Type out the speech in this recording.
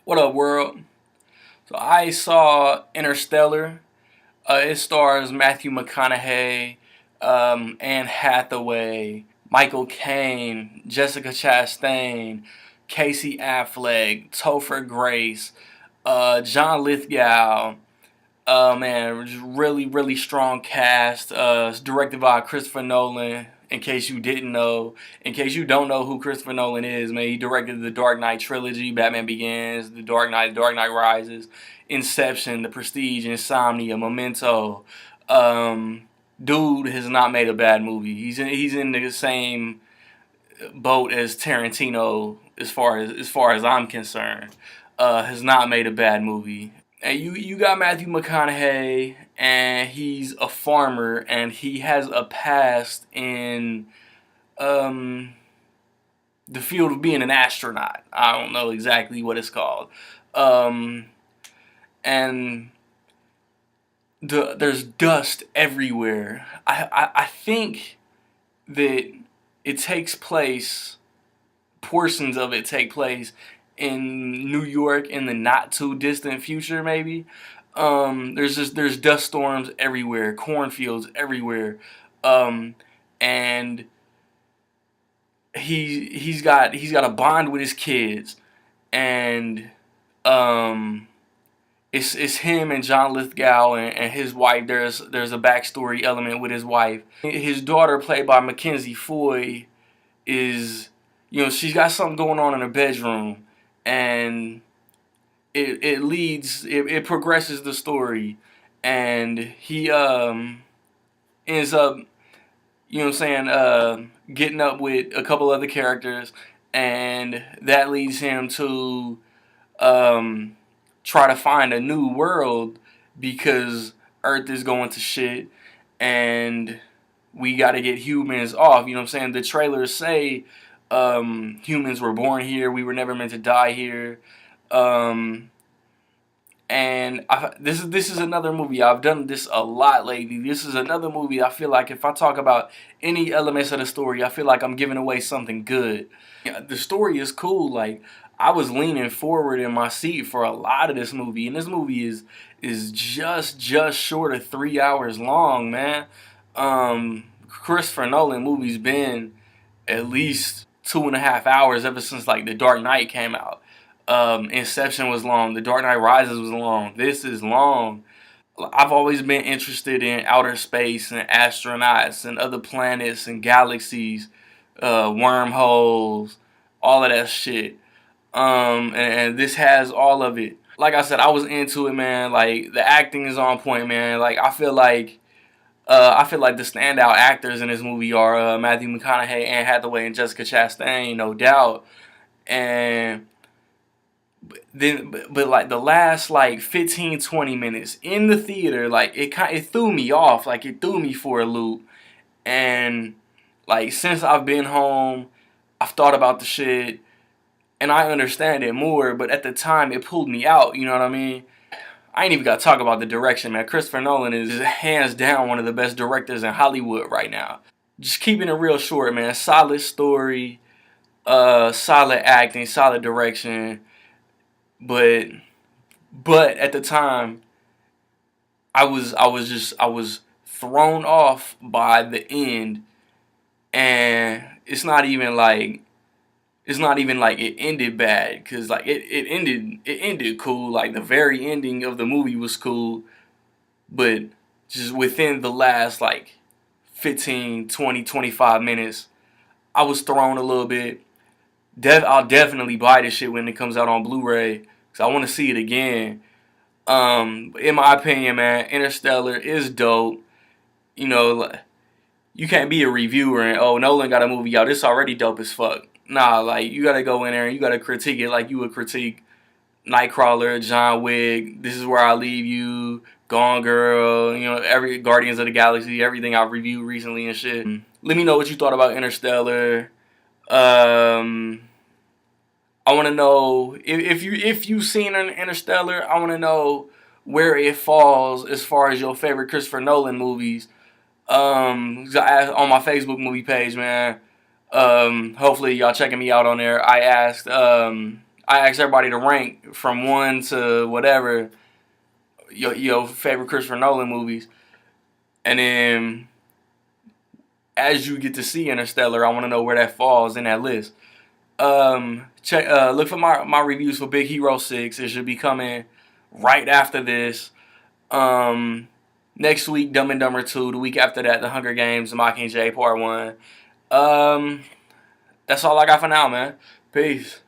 What up, world? So I saw Interstellar. It stars Matthew McConaughey, Anne Hathaway, Michael Caine, Jessica Chastain, Casey Affleck, Topher Grace, John Lithgow. Man, just really, really strong cast. It's directed by Christopher Nolan. In case you didn't know, in case you don't know who Christopher Nolan is, man, he directed the Dark Knight trilogy, Batman Begins, The Dark Knight Rises, Inception, The Prestige, Insomnia, Memento. Um, Dude has not made a bad movie. He's in the same boat as Tarantino as far as I'm concerned. Has not made a bad movie. And you got Matthew McConaughey, and he's a farmer, and he has a past in um, the field of being an astronaut. I don't know exactly what it's called, um, and there's dust everywhere. I think that it takes place. Portions of it take place in New York in the not too distant future, maybe. There's dust storms everywhere, cornfields everywhere, um, and he's got a bond with his kids, and um, it's him and John Lithgow and his wife. There's a backstory element with his wife. His daughter, played by Mackenzie Foy, is, she's got something going on in her bedroom, and it progresses the story, and he ends up, getting up with a couple other characters, and that leads him to um try to find a new world because Earth is going to shit, and we got to get humans off. The trailers say humans were born here. We were never meant to die here. Um, this is another movie. I've done this a lot lately. This is another movie. I feel like if I talk about any elements of the story, I feel like I'm giving away something good. Yeah, the story is cool. Like, I was leaning forward in my seat for a lot of this movie, and this movie is just short of 3 hours long, man. Christopher Nolan movies been at least 2.5 hours ever since like The Dark Knight came out. Inception was long. The Dark Knight Rises was long. This is long. I've always been interested in outer space and astronauts and other planets and galaxies, wormholes, all of that shit. And this has all of it. Like I said, I was into it, man. Like, the acting is on point, man. Like, I feel like the standout actors in this movie are Matthew McConaughey, Anne Hathaway, and Jessica Chastain, no doubt. And but like the last like 15, 20 minutes in the theater, like it threw me off, like it threw me for a loop. And like, since I've been home, I've thought about the shit, and I understand it more. But at the time, it pulled me out. You know what I mean? I ain't even got to talk about the direction, man. Christopher Nolan is hands down one of the best directors in Hollywood right now. Just keeping it real short, man. Solid story, solid acting, solid direction. But at the time, I was thrown off by the end, and it's not even like it ended bad, because like it ended cool. Like, the very ending of the movie was cool, but just within the last like 15, 20, 25 minutes, I was thrown a little bit. I'll definitely buy this shit when it comes out on Blu-ray, because I want to see it again. In my opinion, man, Interstellar is dope. You know, you can't be a reviewer and, oh, Nolan got a movie out, it's already dope as fuck. Nah, like, you gotta go in there and you gotta critique it like you would critique Nightcrawler, John Wick, This Is Where I Leave You, Gone Girl, every Guardians of the Galaxy, everything I've reviewed recently and shit. Let me know what you thought about Interstellar. Um, I want to know if you've seen an Interstellar. I want to know where it falls as far as your favorite Christopher Nolan movies. I asked on my Facebook movie page, man. Hopefully y'all checking me out on there. I asked I asked everybody to rank from 1 to whatever your favorite Christopher Nolan movies, and then as you get to see Interstellar, I want to know where that falls in that list. Look for my reviews for Big Hero 6. It should be coming right after this. Next week, Dumb and Dumber 2. The week after that, The Hunger Games, Mockingjay Part 1. That's all I got for now, man. Peace.